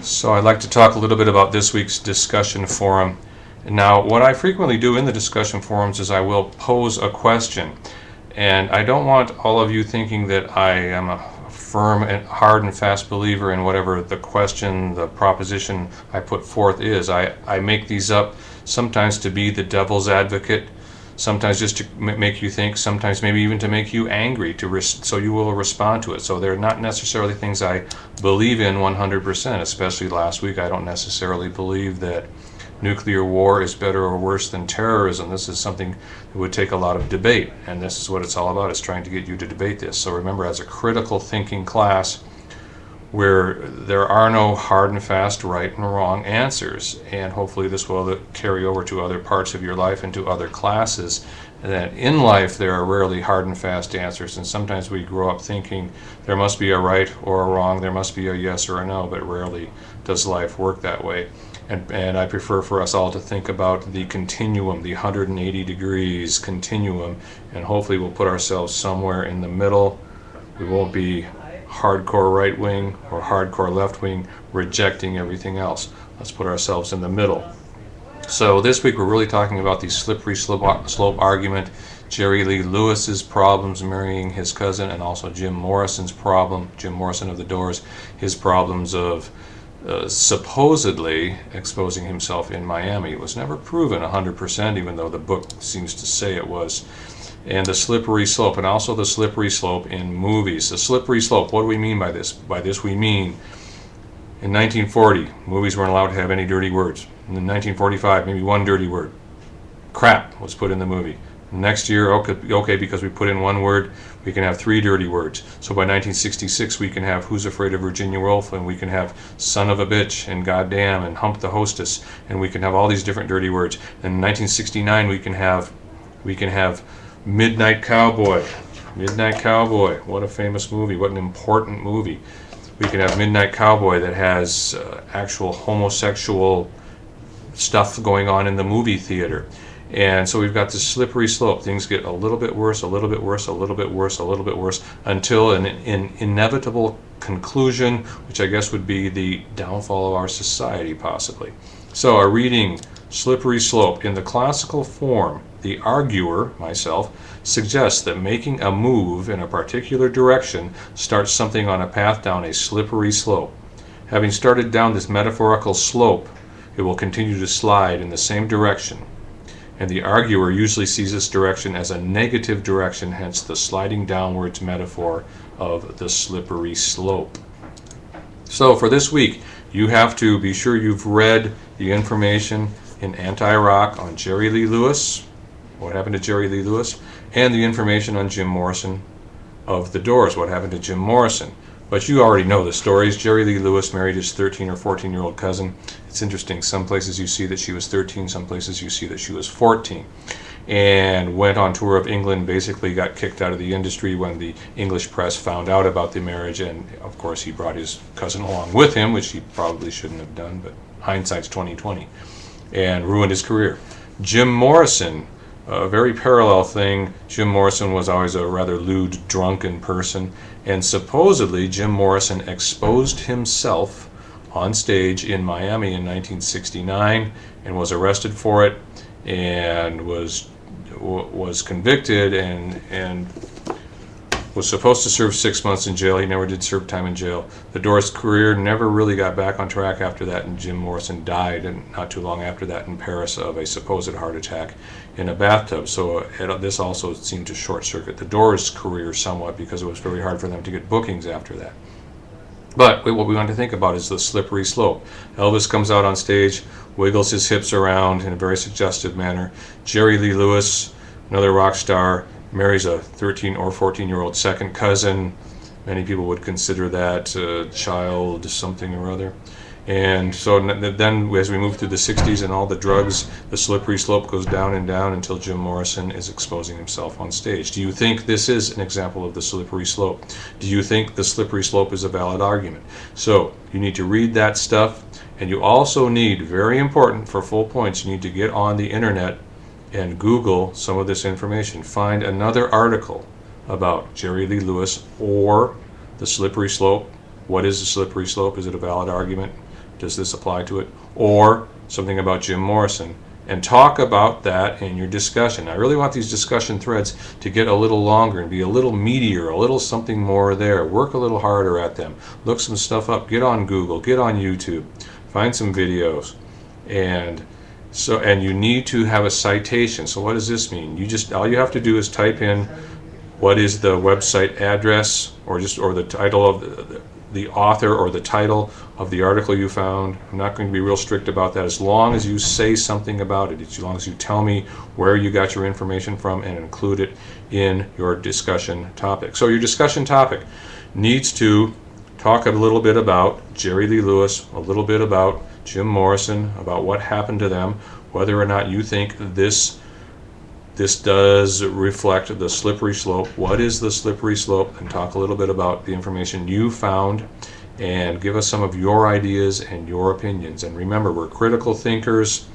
So I'd like to talk a little bit about this week's discussion forum. Now, what I frequently do in the discussion forums is I will pose a question. And I don't want all of you thinking that I am a firm and hard and fast believer in whatever the question, the proposition I put forth is. I make these up sometimes to be the devil's advocate, sometimes just to make you think, sometimes maybe even to make you angry, so you will respond to it. So they're not necessarily things I believe in 100%, especially last week. I don't necessarily believe that nuclear war is better or worse than terrorism. This is something that would take a lot of debate, and this is what it's all about, is trying to get you to debate this. So remember, as a critical thinking class, where there are no hard and fast right and wrong answers, and hopefully this will carry over to other parts of your life and to other classes, and that in life there are rarely hard and fast answers, and sometimes we grow up thinking there must be a right or a wrong, there must be a yes or a no, but rarely does life work that way. And I prefer for us all to think about the continuum, the 180 degrees continuum, and hopefully we'll put ourselves somewhere in the middle. We won't be hardcore right wing or hardcore left wing, rejecting everything else. Let's put ourselves in the middle. So this week we're really talking about the slippery slope argument, Jerry Lee Lewis's problems marrying his cousin, and also Jim Morrison's problem, Jim Morrison of the Doors, his problems of supposedly exposing himself in Miami. It was never proven 100%, even though the book seems to say it was. And the slippery slope, and also the slippery slope in movies. The slippery slope, what do we mean by this? By this we mean, in 1940, movies weren't allowed to have any dirty words. In 1945, maybe one dirty word. Crap was put in the movie. Next year, okay, because we put in one word, we can have 3 dirty words. So by 1966, we can have Who's Afraid of Virginia Woolf, and we can have Son of a Bitch, and Goddamn, and Hump the Hostess, and we can have all these different dirty words. And in 1969, we can have Midnight Cowboy. Midnight Cowboy, what a famous movie, what an important movie. We can have Midnight Cowboy that has actual homosexual stuff going on in the movie theater. And so we've got this slippery slope. Things get a little bit worse, a little bit worse, a little bit worse, a little bit worse, until an inevitable conclusion, which I guess would be the downfall of our society, possibly. So our reading, slippery slope. In the classical form, the arguer, myself, suggests that making a move in a particular direction starts something on a path down a slippery slope. Having started down this metaphorical slope, it will continue to slide in the same direction. And the arguer usually sees this direction as a negative direction, hence the sliding downwards metaphor of the slippery slope. So for this week, you have to be sure you've read the information in Anti-Rock on Jerry Lee Lewis, what happened to Jerry Lee Lewis, and the information on Jim Morrison of the Doors, what happened to Jim Morrison. But you already know the stories. Jerry Lee Lewis married his 13 or 14-year-old cousin. It's interesting. Some places you see that she was 13, some places you see that she was 14. And went on tour of England, basically got kicked out of the industry when the English press found out about the marriage. And, of course, he brought his cousin along with him, which he probably shouldn't have done, but hindsight's 20/20, and ruined his career. Jim Morrison, a very parallel thing. Jim Morrison was always a rather lewd, drunken person, and supposedly Jim Morrison exposed himself on stage in Miami in 1969 and was arrested for it, and was convicted and was supposed to serve 6 months in jail. He never did serve time in jail. The Doors' career never really got back on track after that, and Jim Morrison died, and not too long after that in Paris, of a supposed heart attack in a bathtub. So this also seemed to short-circuit the Doors' career somewhat, because it was very hard for them to get bookings after that. But what we want to think about is the slippery slope. Elvis comes out on stage, wiggles his hips around in a very suggestive manner. Jerry Lee Lewis, another rock star, marries a 13 or 14-year-old second cousin. Many people would consider that child something or other. And so then as we move through the 60s and all the drugs, the slippery slope goes down and down until Jim Morrison is exposing himself on stage. Do you think this is an example of the slippery slope? Do you think the slippery slope is a valid argument? So you need to read that stuff, and you also need, very important for full points, you need to get on the internet and Google some of this information. Find another article about Jerry Lee Lewis or the slippery slope. What is the slippery slope? Is it a valid argument? Does this apply to it? Or something about Jim Morrison, and talk about that in your discussion. I really want these discussion threads to get a little longer and be a little meatier, a little something more there. Work a little harder at them. Look some stuff up. Get on Google. Get on YouTube. Find some videos. And you need to have a citation. So what does this mean? All you have to do is type in what is the website address, or the title of the author or the title of the article you found. I'm not going to be real strict about that, as long as you say something about it, as long as you tell me where you got your information from and include it in your discussion topic. So your discussion topic needs to talk a little bit about Jerry Lee Lewis, a little bit about Jim Morrison, about what happened to them, whether or not you think this does reflect the slippery slope. What is the slippery slope? And talk a little bit about the information you found, and give us some of your ideas and your opinions. And remember, we're critical thinkers.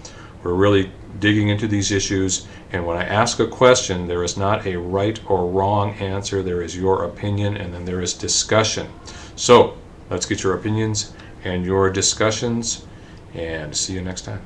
We're really digging into these issues. And when I ask a question, there is not a right or wrong answer. There is your opinion, and then there is discussion. So let's get your opinions and your discussions, and see you next time.